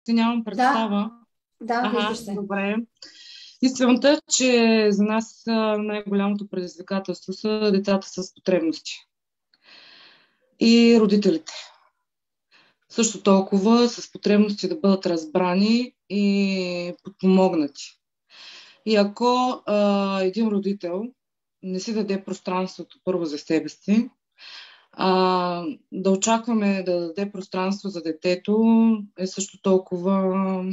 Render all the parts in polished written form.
Ти нямам Да, представа. да, виждаш Ага, се. добре. Истината е, че за нас най-голямото предизвикателство са децата с потребности и родителите. Също толкова с потребности да бъдат разбрани и подпомогнати. И ако един родител не си даде пространството първо за себе си, да очакваме да даде пространство за детето е също толкова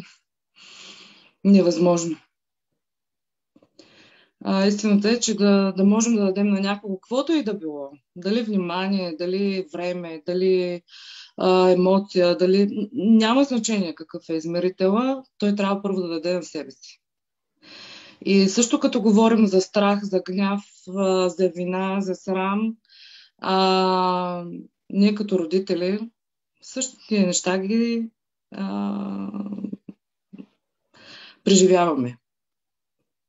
невъзможно. Истината е, че да можем да дадем на някого каквото и да било. Дали внимание, дали време, дали емоция, дали... Няма значение какъв е измерителя, той трябва първо да даде на себе си. И също като говорим за страх, за гняв, за вина, за срам, а, ние като родители същите неща ги а, преживяваме.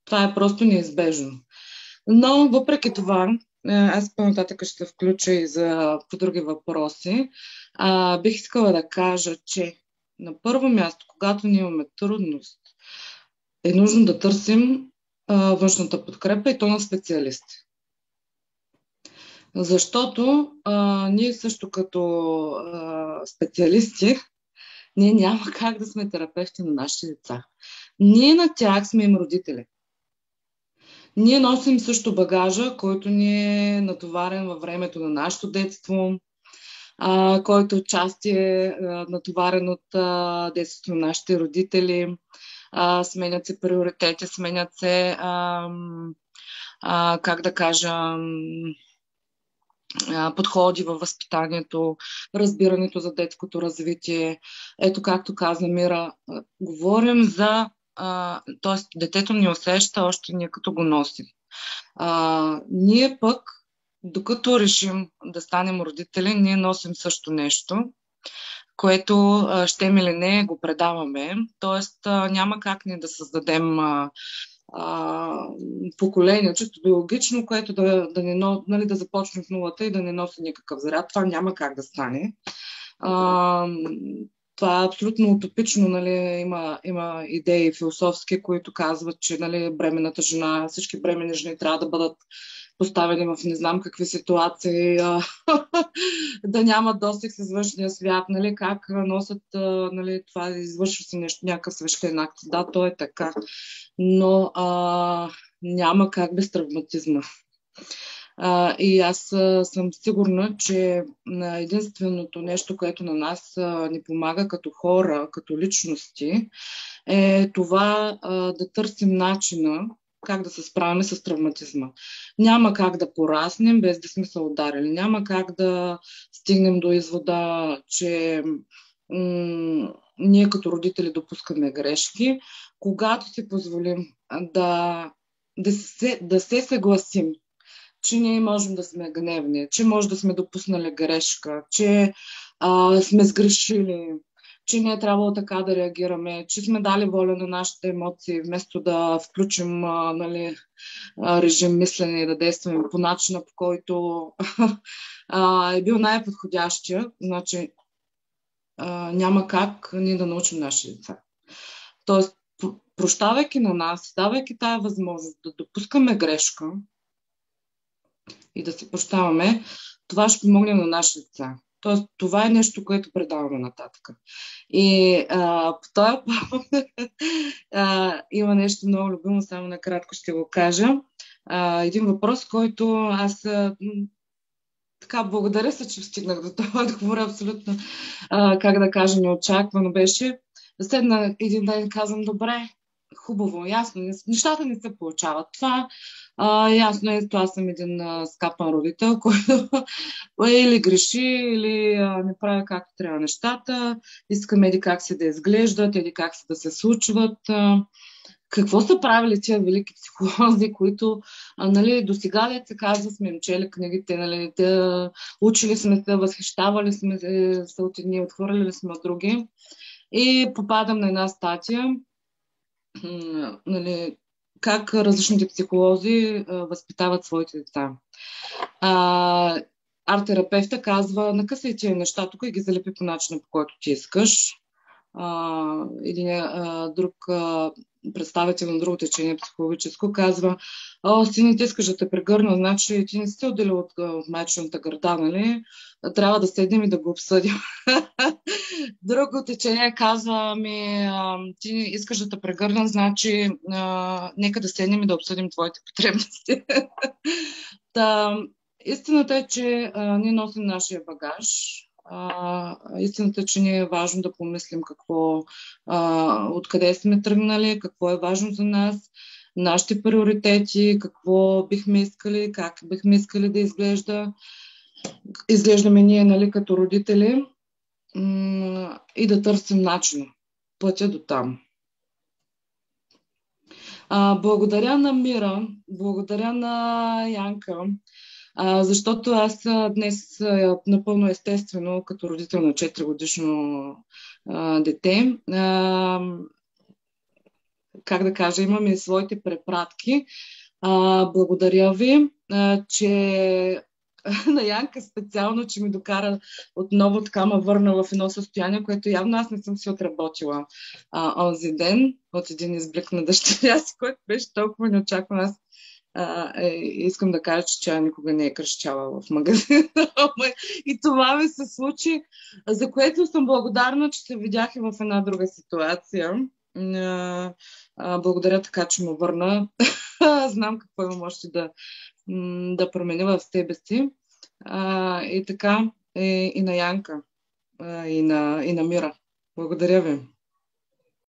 Това е просто неизбежно. Но въпреки това, аз по-нататък ще се включа и за по други въпроси. Бих искала да кажа, че на първо място, когато ние имаме трудност, е нужно да търсим външната подкрепа и то на специалисти. Защото ние също като специалисти, ние няма как да сме терапевти на нашите деца. Ние на тях сме им родители. Ние носим също багажа, който ни е натоварен във времето на нашето детство, който отчасти е натоварен от детството на нашите родители. Сменят се приоритети, сменят се, как да кажа, подходи във възпитанието, разбирането за детското развитие. Ето, както каза Мира, говорим за... т.е. детето ни усеща още ние като го носим. Ние пък, докато решим да станем родители, ние носим също нещо, което, щем или не, го предаваме. Тоест, няма как ни да създадем а, поколение, чисто биологично, което нали, да започне в нулата и да не носи никакъв заряд. Това няма как да стане. А, Това е абсолютно утопично, нали, има идеи философски, които казват, че нали, бременната жена, всички бремени жени трябва да бъдат поставени в не знам какви ситуации, да нямат досег с външния свят, нали, как носят, нали, това извършва се нещо, някакъв свещен акт. Да, то е така, но няма как без травматизма. И аз съм сигурна, че единственото нещо, което на нас ни помага като хора, като личности, е това да търсим начина как да се справим с травматизма. Няма как да пораснем без да сме се ударили. Няма как да стигнем до извода, че ние като родители допускаме грешки, когато си позволим да, да се съгласим, че ние можем да сме гневни, че може да сме допуснали грешка, че сме сгрешили, че не е трябвало така да реагираме, че сме дали воля на нашите емоции, вместо да включим нали, режим мислене и да действаме по начина, по който е бил най-подходящия. Значи няма как ние да научим нашите деца. Тоест, прощавайки на нас, давайки тая възможност да допускаме грешка, и да се прощаваме, това ще помогне на нашите деца. Тоест, това е нещо, което предаваме нататък. И по този повод има нещо много любимо, само накратко ще го кажа. Един въпрос, който аз така благодаря се, че стигнах до това отговор, абсолютно, как да кажа, неочаквано беше. Седна един ден и казвам, добре, хубаво, ясно, нещата не се получават. Това ясно е, това съм един скапан родител, който или греши, или не прави както трябва нещата, искаме еди как се да изглеждат, еди как се да се случват. Какво са правили тия велики психолози, които нали, до сега деца казва, сме им чели книгите, нали, учили сме се, възхищавали сме се от едни, отхвърляли сме от други. И попадам на една статия, нали, как различните психолози възпитават своите деца. Арт-терапевта казва, накъсай тия неща тук и ги залепи по начина, по който ти искаш. един друг представител на друго течение психологическо казва: "О, си не ти искаш да те прегърна, значи ти не си отделил от майчината гърда, нали? Трябва да седнем и да го обсъдим." Друго течение казва: "Ти искаш да те прегърна, значи нека да седнем и да обсъдим твоите потребности." Та, истината е, че ние носим нашия багаж. Истината е, че ни е важно да помислим откъде сме тръгнали, какво е важно за нас, нашите приоритети, какво бихме искали, как бихме искали да изглеждаме ние, нали, като родители, и да търсим начин, пътя до там. Благодаря на Мира, благодаря на Янка, защото аз днес напълно естествено, като родител на 4-годишно дете, как да кажа, имам и своите препратки. Благодаря ви, че на Янка специално, че ми докара отново, така ме върна в едно състояние, което явно аз не съм си отработила онзи ден от един изблик на дъщеря си, който беше толкова неочакван. Аз искам да кажа, че тя никога не е кръщяла в магазина. И това ми се случи, за което съм благодарна, че се видях и в една друга ситуация. Благодаря така, че ме върна. Знам какво имам още да променя в себе си. И така, и на Янка, и на Мира. Благодаря ви.